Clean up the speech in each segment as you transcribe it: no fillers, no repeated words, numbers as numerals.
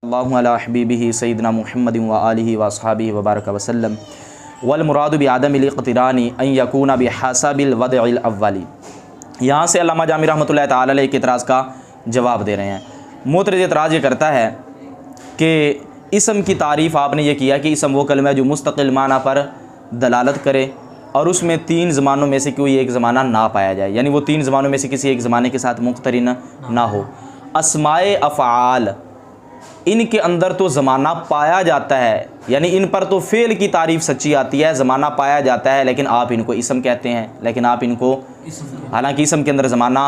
अल्लाहु अला हबीबिही सय्यिदना मुहम्मदिन व आलिहि व अस्हाबिहि व बारक वसल्लम वल मुरादु बि आदमिल इक़्तिरानी अन यकूना बि हसाबिल वदइल अव्वली। यहाँ से अल्लामा जामी रहमतुल्लाहि तआला अलैहि के इतराज़ का जवाब दे रहे हैं। मुतरज़ इतराज़ ये करता है कि इसम की तारीफ़ आपने ये किया कि इसम वो कलमा है जो मुस्तक़िल माना पर दलालत करे और उसमें तीन ज़मानों में से कोई एक ज़माना ना पाया जाए, यानी वो तीन ज़मानों में से किसी एक ज़माने के साथ मुक़्तरिन ना हो। अस्माए अफ़आल इनके अंदर तो ज़माना पाया जाता है, यानी इन पर तो फ़ेल की तारीफ़ सच्ची आती है, ज़माना पाया जाता है, लेकिन आप इनको इसम कहते हैं। लेकिन आप इनको हालांकि इसम के अंदर ज़माना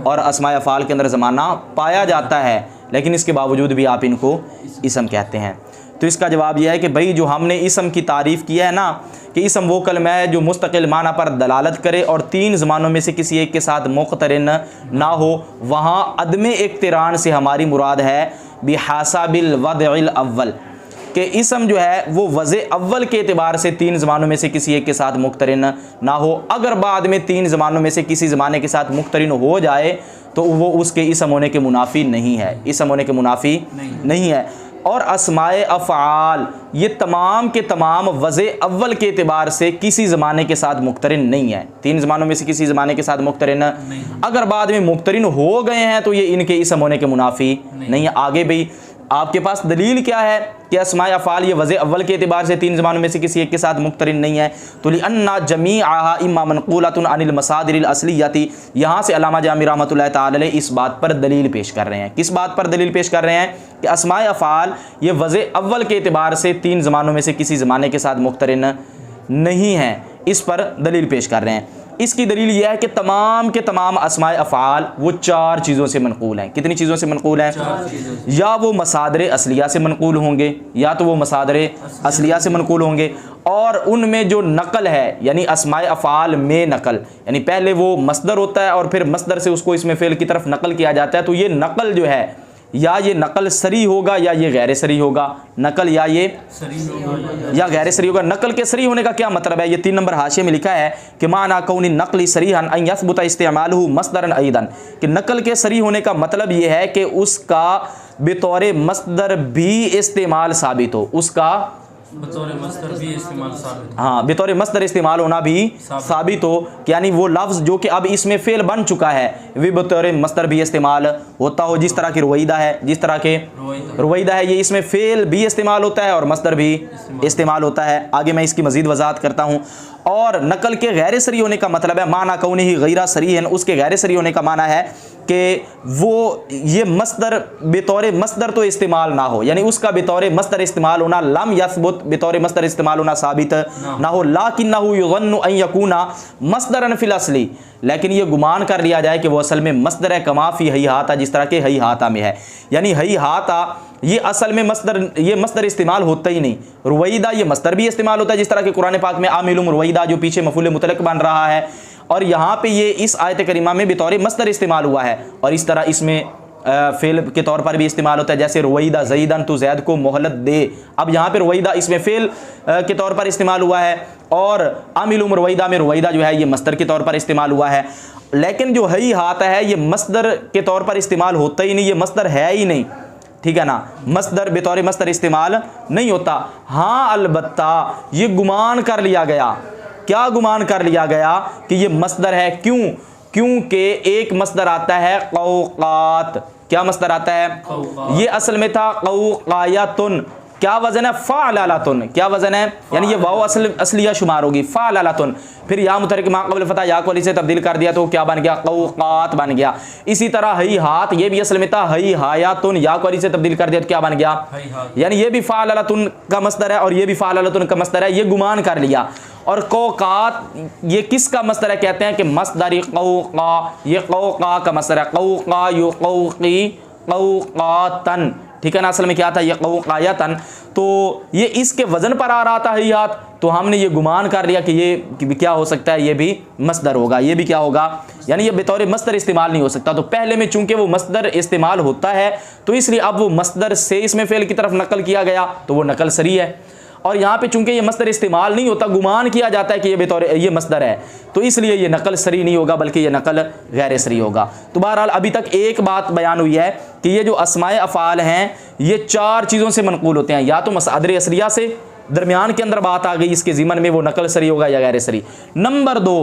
और अस्माए अफ़आल के अंदर ज़माना पाया जाता है, लेकिन इसके बावजूद भी आप इनको इसम कहते हैं। तो इसका जवाब यह है कि भाई जो हमने इसम की तारीफ़ किया है ना कि इसम वो कलमा है जो मुस्तक़िल माना पर दलालत करे और तीन ज़मानों में से किसी एक के साथ मुक़्तरिन ना हो, वहाँ अदम इक़्तिरान से हमारी मुराद है बिहासाबिल वदइल अव्वल कि इसम जो है वो वज़े अव्वल के एतबार से तीन ज़मानों में से किसी एक के साथ मुक़्तरिन ना हो। अगर बाद में तीन ज़मानों में से किसी ज़माने के साथ मुक़्तरिन हो जाए तो वो उसके इसम होने के मुनाफी नहीं है, इसम होने के मुनाफी नहीं है। और अस्माए अफ़आल ये तमाम के तमाम वज़े अव्वल के एतबार से किसी ज़माने के साथ मुक़्तरिन नहीं है, तीन ज़मानों में से किसी ज़माने के साथ मुक़्तरिन अगर बाद में मुक़्तरिन हो गए हैं तो ये इनके इसम होने के मुनाफी नहीं है। आगे भी आपके पास दलील क्या है कि अस्माए अफ़आल ये वज़े अव्वल के एतबार से तीन ज़मानों में से किसी एक के साथ मुक़्तरिन नहीं है। तो लिअन्ना जमीअहा इम्मा मनक़ूलतुन अनिल मसादिरिल असलियती, यहाँ से अल्लामा जामी रहमतुल्लाहि तआला अलैहि इस बात पर दलील पेश कर रहे हैं। किस बात पर दलील पेश कर रहे हैं कि अस्माए अफ़आल ये वज़े अव्वल के एतबार से तीन ज़मानों में से किसी ज़माने के साथ मुक़्तरिन नहीं है, इस पर दलील पेश कर रहे हैं। इसकी दलील यह है कि तमाम के तमाम अस्माए अफ़आल वो चार चीज़ों से मनक़ूल हैं। कितनी चीज़ों से मनक़ूल हैं? या वो मसादरे असलिया से मनक़ूल होंगे, या तो वो मसादरे असलिया से मनक़ूल होंगे, और उनमें जो नकल है यानी अस्माए अफ़आल में नकल, यानी पहले वो मसदर होता है और फिर मसदर से उसको इसमें फ़ेल की तरफ नकल किया जाता है। तो ये नकल जो है या ये नकल सरी होगा या ये गैर सरी होगा, नकल या ये या गैर सरी होगा। नकल के सरी होने का क्या मतलब है? ये 3 नंबर हाशिए में लिखा है कि माना कौनी नकली सरीहन अन यसबुत इस्तेमालहु मसदरन अयदन, कि नकल के सरी होने का मतलब ये है कि उसका बेतौर मसदर भी इस्तेमाल साबित हो, उसका बतौर मसदर भी इस्तेमाल साबित, हाँ बेतौर मसदर इस्तेमाल होना भी साबित हो, यानी वो लफ्ज़ जो कि अब इसमें फ़ेल बन चुका है वे बतौर मसदर भी इस्तेमाल होता हो। जिस तरह की रुवैदा है, जिस तरह के रुवैदा है, ये इसमें फ़ेल भी इस्तेमाल होता है और मसदर भी इस्तेमाल होता है। आगे मैं इसकी मज़ीद वजाहत करता हूँ। और नकल के गैर सरी होने का मतलब है माना कौनिही गैरा सरी है, उसके गैर सरी होने का माना है कि वो ये मसदर बेतौर मसदर तो इस्तेमाल ना हो, यानी उसका बेतौर मसदर इस्तेमाल होना लम यसबुत बेतौर मसदर इस्तेमाल होना साबित ना हो। लाकिन्नहु युज़न्नु अन यकूना मसदरन फिल असली, लेकिन ये गुमान कर लिया जाए कि वो असल में मसदर है कमा फी हैहाता, जिस तरह के हैहाता में है। यानी हैहाता ये असल में मसदर, ये मसदर इस्तेमाल होता ही नहीं। रुवैदा ये मसदर भी इस्तेमाल होता है, जिस तरह के कुरान पाक में आमिलुम रुवैदा जो पीछे मफूल मुतलक बन रहा है, और यहाँ पे ये इस आयत करीमा में बेतौर मसदर इस्तेमाल हुआ है। और इस तरह इसमें फ़ेल के तौर पर भी इस्तेमाल होता है, जैसे रुवैदा ज़ैदन तो जैद को मोहलत दे। अब यहाँ पे रुवैदा इसमें फ़ेल के तौर पर इस्तेमाल हुआ है, और आमिलुम रुवैदा में रुवैदा जो है ये मसदर के तौर पर इस्तेमाल हुआ है। लेकिन जो हैहाता है ये मसदर के तौर पर इस्तेमाल होता ही नहीं, ये मसदर है ही नहीं, ठीक है ना, मसदर बेतौर मसदर इस्तेमाल नहीं होता। हाँ अलबत्ता ये गुमान कर लिया गया, क्या गुमान कर लिया गया कि ये मसदर है। क्यों? क्योंकि एक मसदर आता है क़ौक़ात। क्या मसदर आता है? ये असल में था क़ौक़ायतुन, क्या वज़न है? फ़अलतुन, क्या वज़न है? यानी ये वाव असलिया शुमार होगी, फ़अलतुन। फिर या मुतहर्रिक मा क़ब्ल फ़तह या को अली से तब्दील कर दिया तो क्या बन गया? क़ौक़ात बन गया। इसी तरह हैहात ये भी असल में था हैहायातुन, या को अली से तब्दील कर दिया तो क्या बन गया? यानी ये भी फ़अलतुन का मसदर है और ये भी फ़अलतुन का मसदर है, ये गुमान कर लिया। और क़ौक़ात ये किसका मसदर है? कहते हैं कि मसदर क़ौक़ा, ये क़ौक़ा का मसदर है। क़ौक़ा युक़ौक़ी क़ौक़ातन, ठीक है ना, असल में क्या था? ये क़ौक़ायतन। तो ये इसके वज़न पर आ रहा था हैहात, तो हमने ये गुमान कर लिया कि ये क्या हो सकता है, ये भी मसदर होगा, ये भी क्या होगा, यानी ये बेतौर मसदर इस्तेमाल नहीं हो सकता। तो पहले में चूंकि वो मसदर इस्तेमाल होता है तो इसलिए अब वो मसदर से इसमें फ़ेल की तरफ नकल किया गया तो वो नकल सरी है। और यहाँ पे चूंकि ये मस्दर इस्तेमाल नहीं होता, गुमान किया जाता है कि ये बेतौर ये मस्दर है, तो इसलिए ये नकल सरी नहीं होगा बल्कि ये नकल गैर सरी होगा। तो बहरहाल अभी तक एक बात बयान हुई है कि ये जो अस्माए अफ़ाल हैं ये 4 चीज़ों से मनकूल होते हैं, या तो मसादिर असलिया से, दरमियान के अंदर बात आ गई इसके ज़िमन में, वो नकल सरी होगा या गैर सरी। नंबर 2,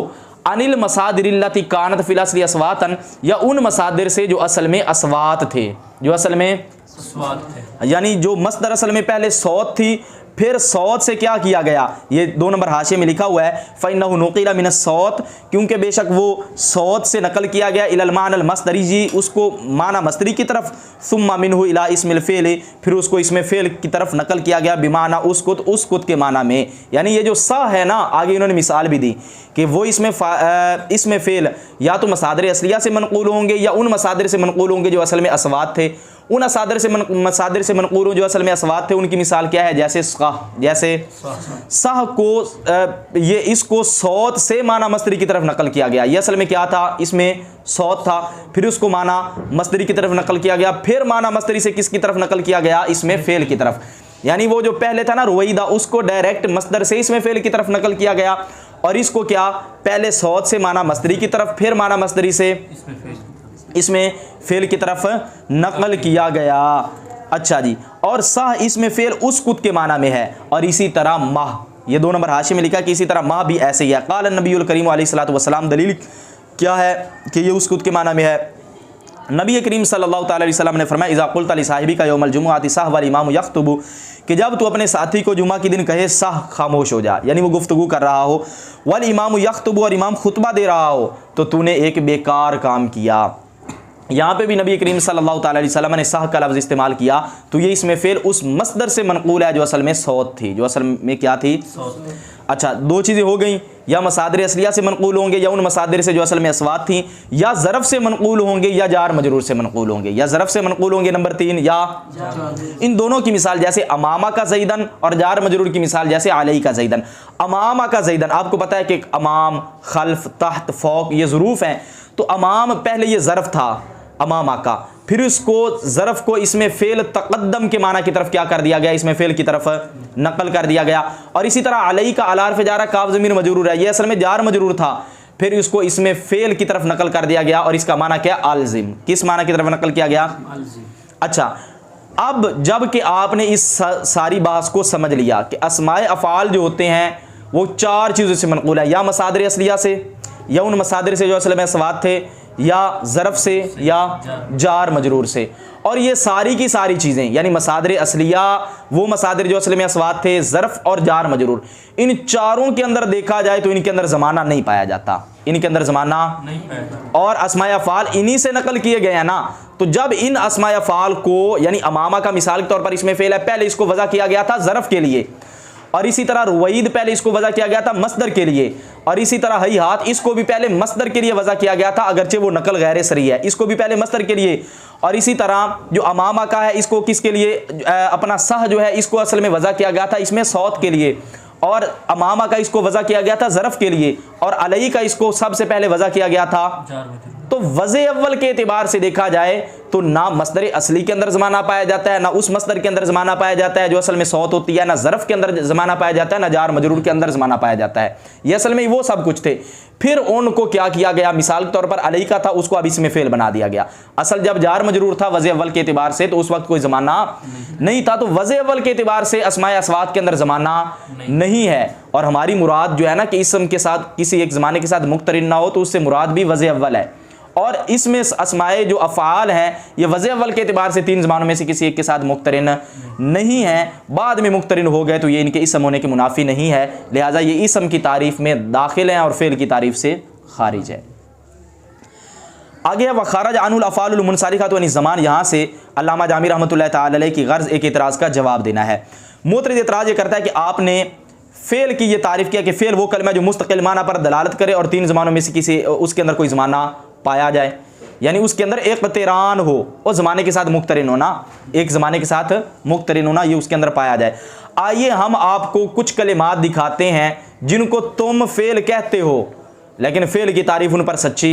अनिल मसादिरिल्लती कानत फिल असली अस्वातन, या उन मसादिर से जो असल में अस्वात थे, जो असल में अस्वात थे, यानी जो मस्दर असल में पहले सौत थी, फिर सौत से क्या किया गया, ये 2 नंबर हाशिए में लिखा हुआ है फ़इन्नहु नुक़िला मिन सौत, क्योंकि बेशक वो सौत से नकल किया गया इलल मानल मस्दरी जी, उसको माना मस्दरी की तरफ, सुम्मा मिन्हु इला इस्मिल फ़ेल, फिर उसको इसमें फ़ेल की तरफ नकल किया गया बिमाना उसकुत के माना में। यानी ये जो सा है ना, आगे इन्होंने मिसाल भी दी कि वो इसमें फ़ेल या तो मसादिर असलिया से मनक़ूल होंगे या उन मसादिर से मनक़ूल होंगे जो असल में अस्वात थे। उन मसादिर से मनक़ूल हो जो असल में अस्वात थे, उनकी मिसाल क्या है, जैसे सह को ये इसको सौत से माना मस्दरी की तरफ नकल किया गया, ये असल में क्या था, इसमें सौत था, फिर उसको माना मस्दरी की तरफ नकल किया गया, फिर माना मस्दरी से किसकी तरफ नकल किया गया, इसमें फ़ेल की तरफ। यानी वो जो पहले था ना रुवैदा, उसको डायरेक्ट मस्दर से इसमें फ़ेल की तरफ नकल किया गया, और इसको क्या पहले सौत से माना मस्दरी की तरफ, फिर माना मस्दरी से इसमें फ़ेल की तरफ नकल किया गया। अच्छा जी, और सह इसमें फ़ेल उसकुत के माना में है, और इसी तरह माह, ये 2 नंबर हाशिए में लिखा कि इसी तरह माह भी ऐसे ही है। क़ाल नबीउल करीम अलैहिस्सलातु वस्सलाम, दलील क्या है कि ये उसकुत के माना में है। नबी करीम सल्लल्लाहु तआला अलैहि वसल्लम ने फरमाया इज़ा क़ुल्त लिसाहिबिका यौमल जुमुअति सह वल इमाम यख्तुबु, कि जब तू अपने साथी को जुमा के दिन कहे सह, खामोश हो जा, यानी वो गुफ्तगू कर रहा हो, वल इमाम यख्तुबु, और इमाम खुतबा दे रहा हो, तो तूने एक बेकार काम किया। यहाँ पे भी नबी करीम सल्लल्लाहु तआला अलैहि वसल्लम ने सह का लफ्ज़ इस्तेमाल किया, तो ये इसमें फ़ेल उस मस्दर से मनक़ूल है जो असल में सौत थी, जो असल में क्या थी, सौत। अच्छा, 2 चीज़ें हो गई, या मसादिर असलिया से मनक़ूल होंगे या उन मसादिर से जो असल में अस्वात थी, या ज़रफ़ से मनक़ूल होंगे या जार मजरूर से मनक़ूल होंगे, या ज़रफ़ से मनक़ूल होंगे। नंबर 3, या इन दोनों की मिसाल जैसे अमामा का ज़ैदन, और जार मजरूर की मिसाल जैसे अलई का ज़ैदन। अमामा का ज़ैदन, आपको पता है कि अमाम, खल्फ, तहत, फ़ौक़ ये ज़ुरूफ़ हैं, तो अमाम पहले ये ज़रफ़ था अमामा का, फिर उसको ज़रफ़ को इसमें फ़ेल तक़द्दम के माना की तरफ क्या कर दिया गया, इसमें फ़ेल की तरफ नकल कर दिया गया। और इसी तरह अलई का अलार फ़जारा काफ़ ज़मीर मजरूर है, ये असल में जार मजरूर था, फिर उसको इसमें फ़ेल की तरफ नकल कर दिया गया, और इसका माना क्या, आलज़िम, किस माना की तरफ नकल किया गया, अच्छा, अब जब कि आपने इस सारी बात को समझ लिया कि अस्माए अफ़ाल जो होते हैं वो 4 चीज़ों से मनक़ूल है, या मसादिर असलिया से, या उन मसादिर से जो असल में अस्वात थे, या ज़रफ़ से, या जार मजरूर से। और ये सारी की सारी चीज़ें यानी मसादिर असलिया, वो मसादिर जो असल में अस्वात थे, ज़रफ़ और जार मजरूर, इन चारों के अंदर देखा जाए तो इनके अंदर ज़माना नहीं पाया जाता, इनके अंदर ज़माना नहीं पाया जाता, और अस्माए अफ़ाल इन्हीं से नकल किए गए हैं ना। तो जब इन अस्माए अफ़ाल को, यानी अमामा का मिसाल के तौर पर इसमें फ़ेल है, पहले इसको वज़ा किया गया था ज़रफ़ के लिए, और इसी तरह रुवैद पहले इसको वज़ा किया गया था मस्दर के लिए, और इसी तरह हई हाथ इसको भी पहले मस्दर के लिए वज़ा किया गया था, अगरचे वो नकल गैर सरी है, इसको भी पहले मस्दर के लिए। और इसी तरह जो अमामा का है इसको किसके लिए, अपना सह जो है इसको असल में वज़ा किया गया था इसमें सौत के लिए, और अमामा का इसको वज़ा किया गया था ज़रफ़ के लिए, और अलई का इसको सबसे पहले वज़ा किया गया था। तो वज़े अव्वल के एतबार से देखा जाए तो ना मस्दर असली के अंदर ज़माना पाया जाता है, ना उस मस्दर के अंदर ज़माना पाया जाता है जो असल में सौत होती है, ना ज़रफ़ के अंदर ज़माना पाया जाता है, ना जार मजरूर के अंदर ज़माना पाया जाता है। ये असल में वो सब कुछ थे। फिर उनको क्या किया गया, मिसाल के तौर पर अलई का था, उसको अब इसमें फ़ेल बना दिया गया। असल जब जार मजरूर था वज़े अव्वल के एतबार से तो उस वक्त कोई ज़माना नहीं था, तो वज़े अव्वल के एतबार से अस्माए अस्वात के अंदर ज़माना नहीं है। और हमारी मुराद जो है ना कि इसम के साथ किसी एक ज़माने के साथ मुक़्तरिन ना हो, तो उससे मुराद भी वज़े अव्वल है। और इसमें अस्माए जो अफ़ाल हैं ये वज़े अव्वल के एतबार से 3 ज़मानों में से किसी एक के साथ मुक़्तरिन नहीं है, बाद में मुक़्तरिन हो गए तो ये इनके इसम होने के मुनाफी नहीं है, लिहाजा ये इसम की तारीफ़ में दाखिल हैं और फ़ेल की तारीफ़ से खारिज है। आगे है वख़ारज अनुल अफ़ालुल मुनसरिक़ातु अनिज़ ज़मान, यहाँ से अल्लामा जामी रहमतुल्लाह तआला अलैह की गर्ज़ एक एतराज़ का जवाब देना है। मुतरिद एतराज़ ये करता है कि आपने फ़ेल की ये तारीफ़ किया कि फ़ेल वो कलमा जो मुस्तक़िल माना पर दलालत करे और 3 ज़मानों में से किसी उसके अंदर कोई ज़माना पाया जाए, यानी उसके अंदर एक इक़्तिरान हो और ज़माने के साथ मुक़्तरिन होना, एक ज़माने के साथ मुक़्तरिन होना ये उसके अंदर पाया जाए। आइए हम आपको कुछ कलिमात दिखाते हैं जिनको तुम फ़ेल कहते हो लेकिन फ़ेल की तारीफ़ उन पर सच्ची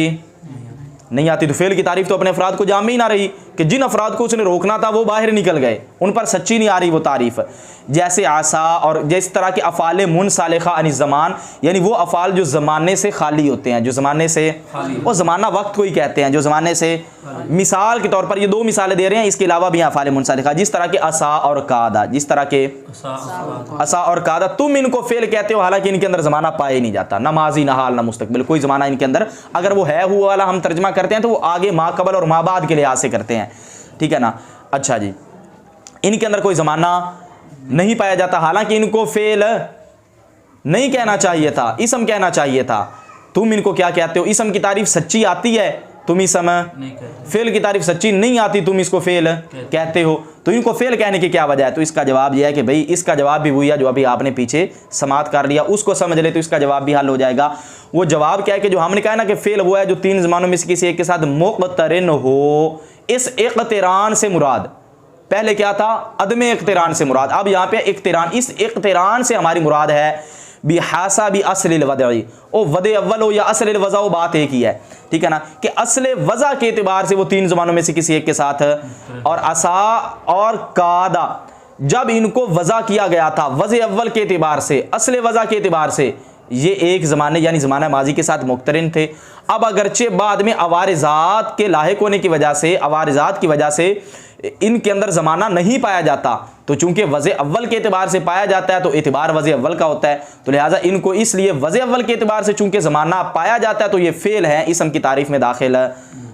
नहीं आती। तो फ़ेल की तारीफ़ तो अपने अफराद को जाम ही ना रही, कि जिन अफराद को उसने रोकना था वो बाहर निकल गए, उन पर सच्ची नहीं आ रही वो तारीफ़। जैसे आसा और जिस तरह के अफ़ाल मुनसालिखा अन ज़मान, यानी वो अफ़ाल जो ज़माने से खाली होते हैं, जो ज़माने से, वो ज़माना वक्त को ही कहते हैं, जो ज़माने से, मिसाल के तौर पर ये 2 मिसालें दे रहे हैं, इसके अलावा भी अफ़ाल मुनसालिखा, जिस तरह के असा और कादा, जिस तरह के असा और कादा, तुम इनको फ़ेल कहते हो, हालांकि इनके अंदर ज़माना पाया नहीं जाता, ना माजी ना हाल ना मुस्तकबिल, कोई ज़माना इनके अंदर, अगर वो है हुआ वाला हम तर्जमा करते हैं तो वो आगे मा कबल और मा बाद के लिहाज से करते हैं, ठीक है ना। अच्छा जी, इनके अंदर कोई ज़माना नहीं पाया जाता, हालांकि इनको फेल नहीं कहना चाहिए था, इसम कहना चाहिए था। तुम इनको क्या कहते हो, इसम की तारीफ सच्ची आती है, तुम इसम फेल की तारीफ सच्ची नहीं आती, तुम इसको फेल कहते हो, तो इनको फेल कहने की क्या वजह है? तो इसका जवाब यह है कि भाई इसका जवाब भी वही है जो अभी आपने पीछे समात कर लिया, उसको समझ ले तो इसका जवाब भी हल हो जाएगा। वो जवाब क्या है कि जो हमने कहा ना कि फेल वो है जो 3 ज़मानों में से किसी एक के साथ मुक़तरिन हो। इस इक़्तिरान से मुराद, पहले क्या था? अदम इक़्तिरान से मुराद, अब यहाँ पे इक़्तिरान, इस इक़्तिरान से हमारी मुराद है बिहासाबी अस्लिल वदई, ओ वदे अव्वल हो या अस्लिल वज़ा, वो बात एक ही है, ठीक है ना, कि अस्ल वज़ा के एतबार से वो 3 ज़मानों में से किसी एक के साथ। और असा और कादा जब इनको वज़ा किया गया था वज़े अव्वल के एतबार से, अस्ल वज़ा के एतबार से, ये एक ज़माने यानी ज़माना माजी के साथ मुक़तरिन थे। अब अगरचे बाद में अवारिज़ात के लाहिक होने की वजह से, अवारिज़ात की वजह से इनके अंदर ज़माना नहीं पाया जाता, तो चूंकि वज़े अव्वल के एतबार से पाया जाता है तो एतबार वज़े अव्वल का होता है, तो लिहाजा इनको इसलिए वज़े अव्वल के एतबार से चूंकि ज़माना पाया जाता है तो ये फ़ेल है, इसम की तारीफ़ में दाखिल है।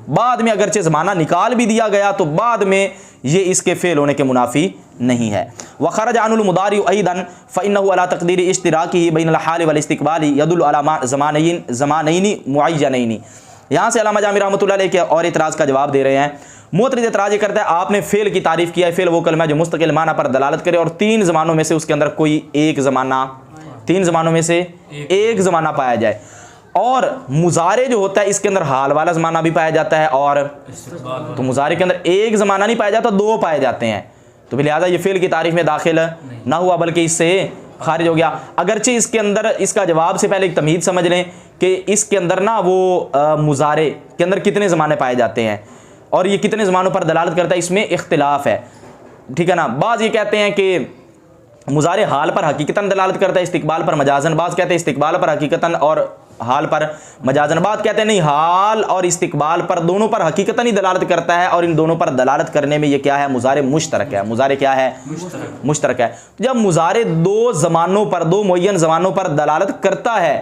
बाद में अगरचे ज़माना निकाल भी दिया गया तो बाद में ये इसके फ़ेल होने के मुनाफी नहीं है। वख़रज अनुल मुदारि अयदन फ़इन्नहु अला तक़दीर इश्तिराकिही बैनल हाल वल इस्तिक़बाल यदुल्लु अला ज़मानैनि मुअय्यनैनि। यहाँ से अल्लामा जामी रहमतुल्लाह अलैह के और इतराज़ का जवाब दे रहे हैं। मुतरिद इतराज़ करता है आपने फ़ेल की तारीफ़ किया है, फ़ेल वो कलमा जो मुस्तक़िल माना पर दलालत करे और 3 ज़मानों में से उसके अंदर कोई एक ज़माना, 3 ज़मानों में से एक ज़माना पाया जाए। और मुजारे जो होता है इसके अंदर हाल वाला ज़माना भी पाया जाता है, और तो मुजारे के अंदर एक ज़माना नहीं पाया जाता, 2 पाए जाते हैं, तो लिहाजा ये फ़ेल की तारीफ़ में दाखिल ना हुआ बल्कि इससे खारिज हो गया। अगरचे इसके अंदर, इसका जवाब से पहले एक तमहीद समझ लें कि इसके अंदर ना वो मुजारे के अंदर कितने ज़माने पाए जाते हैं और ये कितने ज़मानों पर दलालत करता है, इसमें इख्तिलाफ है, ठीक है ना। बाज़ ये कहते हैं कि मुजारे हाल पर हकीकतन दलालत करता है, इस्तिकबाल पर मजाजन, बाज़ कहते हैं इस्तिकबाल पर हकीकतन और हाल पर मजाजन, बात कहते हैं नहीं हाल और इस्तिकबाल पर दोनों पर हकीकतन ही दलालत करता है, और इन दोनों पर दलालत करने में ये क्या है? मुजारे मुश्तरक है। मुजारे क्या है? मुश्तरक है। जब मुजारे 2 ज़मानों पर, 2 मुअय्यन ज़मानों पर दलालत करता है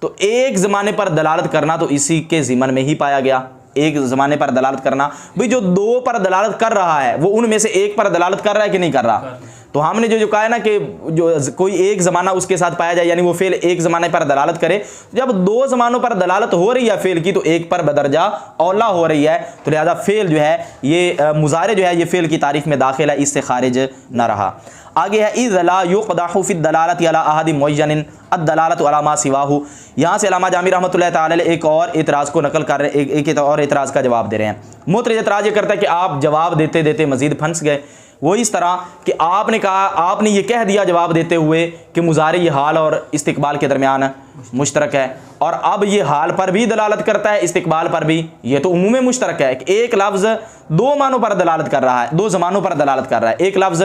तो एक ज़माने पर दलालत करना तो इसी के ज़िमन में ही पाया गया। एक ज़माने पर दलालत करना, भाई जो 2 पर दलालत कर रहा है वो उनमें से एक पर दलालत कर रहा है कि नहीं कर रहा? तो हमने जो कहा है ना कि जो कोई एक ज़माना उसके साथ पाया जाए, यानी वो फ़ेल एक ज़माने पर दलालत करे, जब 2 ज़मानों पर दलालत हो रही है फ़ेल की तो एक पर बदरजा औला हो रही है, तो लिहाजा फ़ेल जो है ये मुजारे जो है ये फ़ेल की तारीफ़ में दाखिल है, इससे खारिज न रहा। आगे है इज़ ला युक़दहु फ़ी दलालत अला अहद मुअय्यन अद-दलालत अला मा सिवाहु। यहाँ से अल्लामा जामी रहमतुल्लाह तआला अलैह एक और एतराज़ को नकल कर रहे, एक और एतराज़ का जवाब दे रहे हैं। मुतरिद एतराज़ ये करता है कि आप जवाब देते देते मज़ीद फंस गए। वो इस तरह कि आपने कहा, आपने ये कह दिया जवाब देते हुए कि मुजारे ये हाल और इस्तिकबाल के दरमियान मुश्तरक है, और अब ये हाल पर भी दलालत करता है, इस्तिकबाल पर भी, ये तो उमूम मुश्तरक है। एक लफ्ज़ 2 मानों पर दलालत कर रहा है, 2 ज़मानों पर दलालत कर रहा है, एक लफ्ज़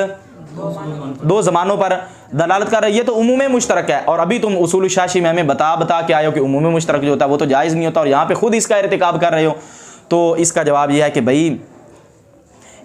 2 ज़मानों पर दलालत कर रहा है, ये तो उमूम मुश्तरक है। और अभी तुम उसूल शाशी में हमें बता के आए हो कि उमूम मुश्तरक जो होता है वो तो जायज़ नहीं होता, और यहाँ पे खुद इसका इर्तिकाब कर रहे हो। तो इसका जवाब यह है कि भाई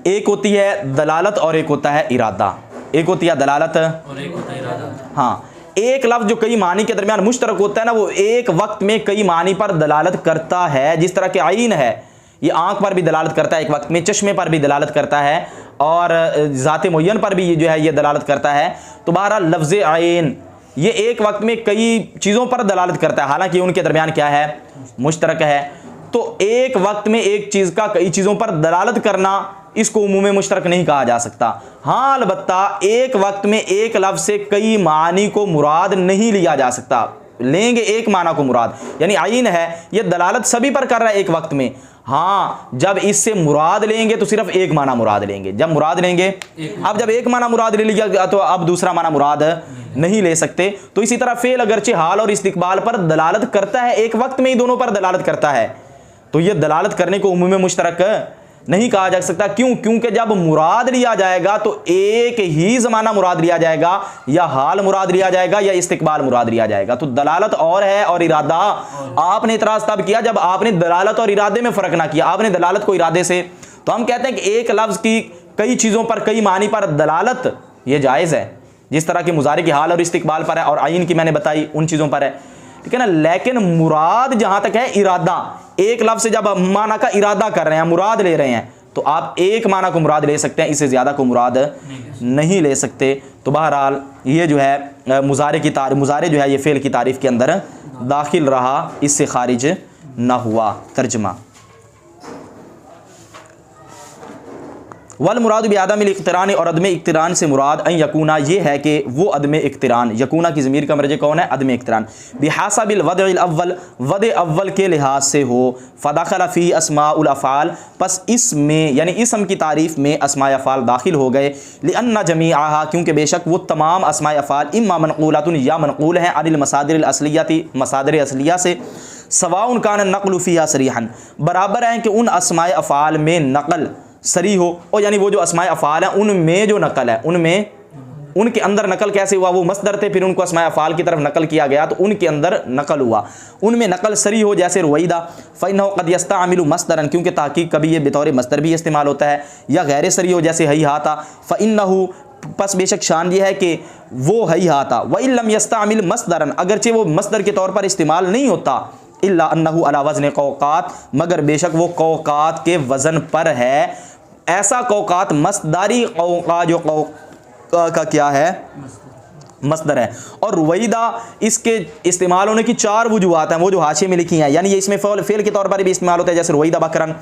एक होती है दलालत और एक होता है इरादा, एक होती है दलालत और एक होता है इरादा। हाँ, एक लफ्ज़ जो कई मानी के दरमियान मुश्तरक होता है ना, वो एक वक्त में कई मानी पर दलालत करता है, जिस तरह के आइन है ये आँख पर भी दलालत करता है एक वक्त में, चश्मे पर भी दलालत करता है, और ज़ात मुअय्यन पर भी ये जो है ये दलालत करता है। तो बहरहाल लफ्ज़ आइन ये एक वक्त में कई चीज़ों पर दलालत करता है, हालांकि उनके दरमियान क्या है? मुश्तरक है। तो एक वक्त में एक चीज़ का कई चीज़ों पर दलालत करना, इसको उमूम मुश्तरक नहीं कहा जा सकता। हाँ, अलबत्ता एक वक्त में एक लफ्ज़ से कई मानी को मुराद नहीं लिया जा सकता, लेंगे एक माना को मुराद, यानी आइन है ये दलालत सभी पर कर रहा है एक वक्त में। हाँ, जब इससे मुराद लेंगे तो सिर्फ एक माना मुराद लेंगे, जब मुराद लेंगे, अब जब एक माना मुराद ले लिया तो अब दूसरा माना मुराद नहीं ले सकते। तो इसी तरह फेल अगरचे हाल और इस्तिकबाल पर दलालत करता है, एक वक्त में ही दोनों पर दलालत करता है, तो ये दलालत करने को उमूम मुश्तरक नहीं कहा जा सकता। क्यों? क्योंकि जब मुराद लिया जाएगा तो एक ही ज़माना मुराद लिया जाएगा, या हाल मुराद लिया जाएगा, या इस्तिकबाल मुराद लिया जाएगा। तो दलालत और है और इरादा। आपने इतराज़ तब किया जब आपने दलालत और इरादे में फ़र्क ना किया, आपने दलालत को इरादे से। तो हम कहते हैं कि एक लफ्ज़ की कई चीज़ों पर, कई मानी पर दलालत ये जायज़ है, जिस तरह की मुजारे की हाल और इस्तिकबाल पर है, और आइन की मैंने बताई उन चीज़ों पर है, ठीक है ना। लेकिन मुराद जहां तक है इरादा, एक लफ्ज़ से जब माना का इरादा कर रहे हैं, मुराद ले रहे हैं, तो आप एक माना को मुराद ले सकते हैं, इससे ज़्यादा को मुराद नहीं ले सकते। तो बहरहाल ये जो है मुजारे की तारीफ, मुजारे जो है ये फ़ेल की तारीफ़ के अंदर दाखिल रहा, इससे खारिज ना हुआ। तर्जमा वल मुराद भी आदम इक़्तिरान, और अदम इक़्तिरान से मुराद अन यकूना ये है कि वो अदम इक़्तिरान, यकूना की ज़मीर का मर्जे कौन है? अदम इक़्तिरान। बिहासाबिल वदइल अव्वल, वद अव्वल के लिहाज से हो। फ़दख़ल फ़ी अस्माउल अफ़आल, बस इसमें यानी इसम की तारीफ़ में अस्माए अफ़आल दाखिल हो गए। लिअन्ना जमीअहा, क्योंकि बेशक वो तमाम अस्माए अफ़आल इम्मा मनक़ूलतुन, या मनक़ूल हैं, अनिल मसादिरिल असलियती, मसादिर असलिया से। सवाउन कान नक़्लु फ़ीहा सरीहन, बराबर हैं कि उन अस्माए अफ़आल में नक़ल सरी हो, और यानी वो जो अस्माए अफ़आल हैं उनमें जो नकल है, उनमें उनके अंदर नकल कैसे हुआ? वो मस्दर थे, फिर उनको अस्माए अफ़आल की तरफ नकल किया गया, तो उनके अंदर नकल हुआ, उनमें नकल सरी हो। जैसे रुवैदा, फ़इन्नहु क़द यस्तअमिलु मस्दरन, क्योंकि ताक़ीद कभी ये बतौर मस्दर भी इस्तेमाल होता है, या गैर सरी हो जैसे हैहाता। फ़इन्नहु, बस बेशक शान ये है कि वो हैहाता, व इन लम यस्तअमिल मस्दरन, अगरचे वो मस्दर के तौर पर इस्तेमाल नहीं होता, इल्ला अन्नहु अला वज़न क़ौक़ात, मगर बेशक वो क़ौक़ात के वज़न पर है। ऐसा क़ौक़ात मस्दारी क़ौक़ा, जो क़ौक़ा का क्या है? मस्दर है। और रुवैदा इसके इस्तेमाल होने की 4 वजूहात हैं, वो जो हाशिए में लिखी हैं, यानी ये इसमें फ़ेल के तौर पर भी इस्तेमाल होता है, जैसे रुवैदा बकरन,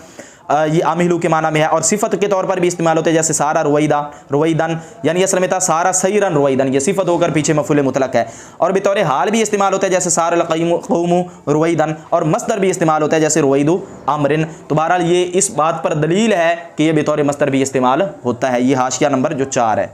ये आमिलू के माना में है, और सिफ़त के तौर पर भी इस्तेमाल होते हैं, जैसे सारा रुवैदा रुवैदन, यानी असल में था सारा सईरन रुवैदन, ये सिफ़त होकर पीछे मफ़ूल मुतलक है। और बतौर हाल भी इस्तेमाल होता है, जैसे सारा क़ौमु रुवैदन, और मस्दर भी इस्तेमाल होता है, जैसे रुवैदु अमरिन। तो बहरहाल ये इस बात पर दलील है कि ये बतौर मस्दर भी इस्तेमाल होता है। ये हाशिया नंबर जो 4 है।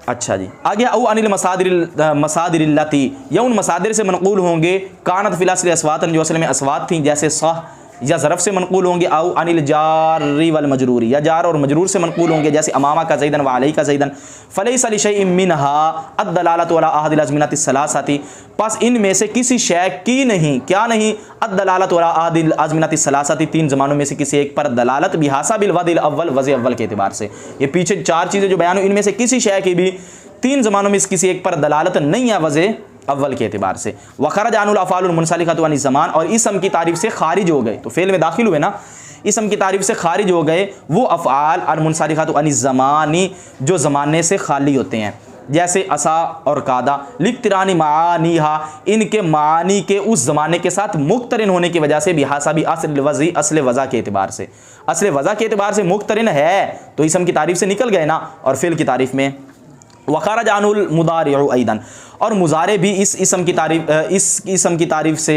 अच्छा जी, आगे औ अनिल मसादिरिल्लती, या उन मसादिर से मनक़ूल होंगे, कानत फ़िल अस्ल अस्वातन, जो असल में अस्वात थी, जैसे सह, या ज़रफ़ से मनक़ूल होंगे, औ अनिल जारी वल मजरूरी, या जार और मजरूर से मनक़ूल होंगे, जैसे अमामा का ज़ैदन व अलैहि का ज़ैदन। फ़लैसा लिशैइन मिनहा अद्दलालतु अला अहदिल अज़मिनति सलासति, बस इनमें से किसी शय की नहीं, क्या नहीं? अद्दलालतु अला अहदिल अज़मिनति सलासति, 3 ज़मानों में से किसी एक पर दलालत, बिहासाबिल वदिल अव्वल, वज़े अव्वल के एतबार से। ये पीछे 4 चीज़ें जो बयान हुई, इनमें से किसी शय की भी 3 ज़मानों में से किसी एक पर दलालत नहीं है वज़े अव्वल के एतबार से। वखरज अनुल अफ़ालुल मुनसलिखतु अनिज़ ज़मान, और इसम की तारीफ़ से खारिज हो गए, तो फ़ेल में दाखिल हुए ना, इसम की तारीफ़ से खारिज हो गए वो अफ़आल अल मुनसलिखतु अनिज़ ज़मानी, जो ज़माने से खाली होते हैं, जैसे असा और कादा। लिक़्तिरानी मानीहा, इनके मानी के उस ज़माने के साथ मुक़्तरिन होने की वजह से, बिहासाबी अस्ल वज़ा के एतबार से, अस्ल वज़ा के एतबार से मुक़्तरिन है, तो इसम की तारीफ़ से निकल गए ना, और फ़ेल की तारीफ़ में। वख़रज अनुल मुदारिउ ऐदन, और मुजारे भी इस इसम की तारीफ़ से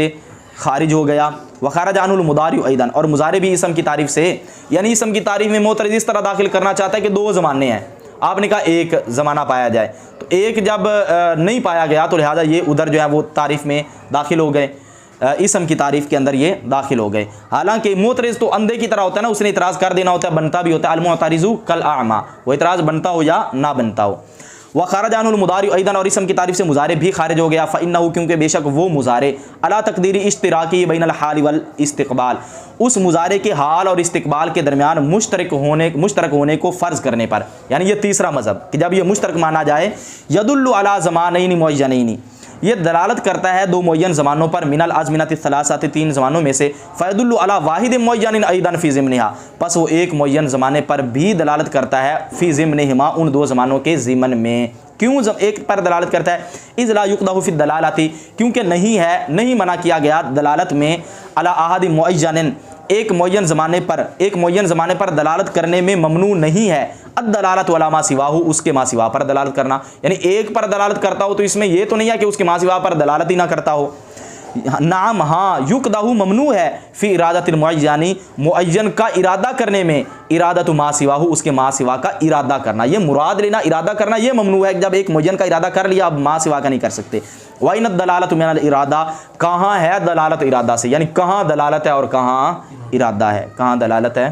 खारिज हो गया। वख़रज अनुल मुदारिउ ऐदन, और मुजारे भी इसम की तारीफ़ से, यानी इसम की तारीफ़ में मोतरज़ इस तरह दाखिल करना चाहता है कि 2 ज़माने हैं, आपने कहा एक ज़माना पाया जाए, तो एक जब नहीं पाया गया तो लिहाजा ये उधर जो है वो तारीफ़ में दाखिल हो गए, इसम की तारीफ़ के अंदर ये दाखिल हो गए। हालांकि मोतरज़ तो अंधे की तरह होता है ना, उसने इतराज़ कर देना होता है, बनता भी होता है, अल-मुअतरिज़ु कल आमा, वो इतराज़ बनता हो या ना बनता हो। वख़रज अनुल मुदारिउ ऐदन, और इसम की तारीफ़ से मुजारे भी खारिज हो गया। फ़इन्नहु, क्योंकि बेशक वो मुजारे अला तक़दीरी इश्तिराकी बैनल हाल वल इस्तिक़बाल, उस मुजारे के हाल और इस्तिक़बाल के दरमियान मुश्तरक होने को फ़र्ज़ करने पर, यानी ये तीसरा मज़हब कि जब ये मुश्तरक माना जाए, यदुल्लु अला ज़मानैनि मुअय्यनैनि, ये दलालत करता है 2 मुअय्यन ज़मानों पर, मिनल आज़मिनति सलासति, 3 ज़मानों में से। फ़यदुल्लु अला वाहिद मुअय्यनिन ऐदन फ़ी ज़िम्निहा, बस वो एक मुअय्यन ज़माने पर भी दलालत करता है, फ़ी ज़िम्निहिमा, उन 2 ज़मानों के ज़िमन में। क्यों एक पर दलालत करता है? इज़ ला युक़दहु फ़ी दलालति, क्योंकि नहीं मना किया गया दलालत में, अला अहद मुअय्यनिन, एक मुअय्यन ज़माने पर दलालत करने में ममनू नहीं है, अद्दलालतु अला मा सिवाहु, उसके मा सिवा पर दलालत करना, यानी एक पर दलालत करता हो तो इसमें यह तो नहीं है कि उसके मा सिवा पर दलालत ही ना करता हो। नाम, हाँ, युक़दहु ममनू है, फ़ी इरादतिल मुअय्यनी, मुअय्यन का इरादा करने में, इरादतु मा सिवाहु, उसके मा सिवा का इरादा करना, ये मुराद लेना, इरादा करना, ये ममनू है। जब एक मुअय्यन का इरादा कर लिया, अब मा सिवा का नहीं कर सकते। वैन दलालतु मिनल इरादा, कहाँ है दलालत इरादा से, यानी कहाँ दलालत है और कहाँ इरादा है, कहाँ दलालत है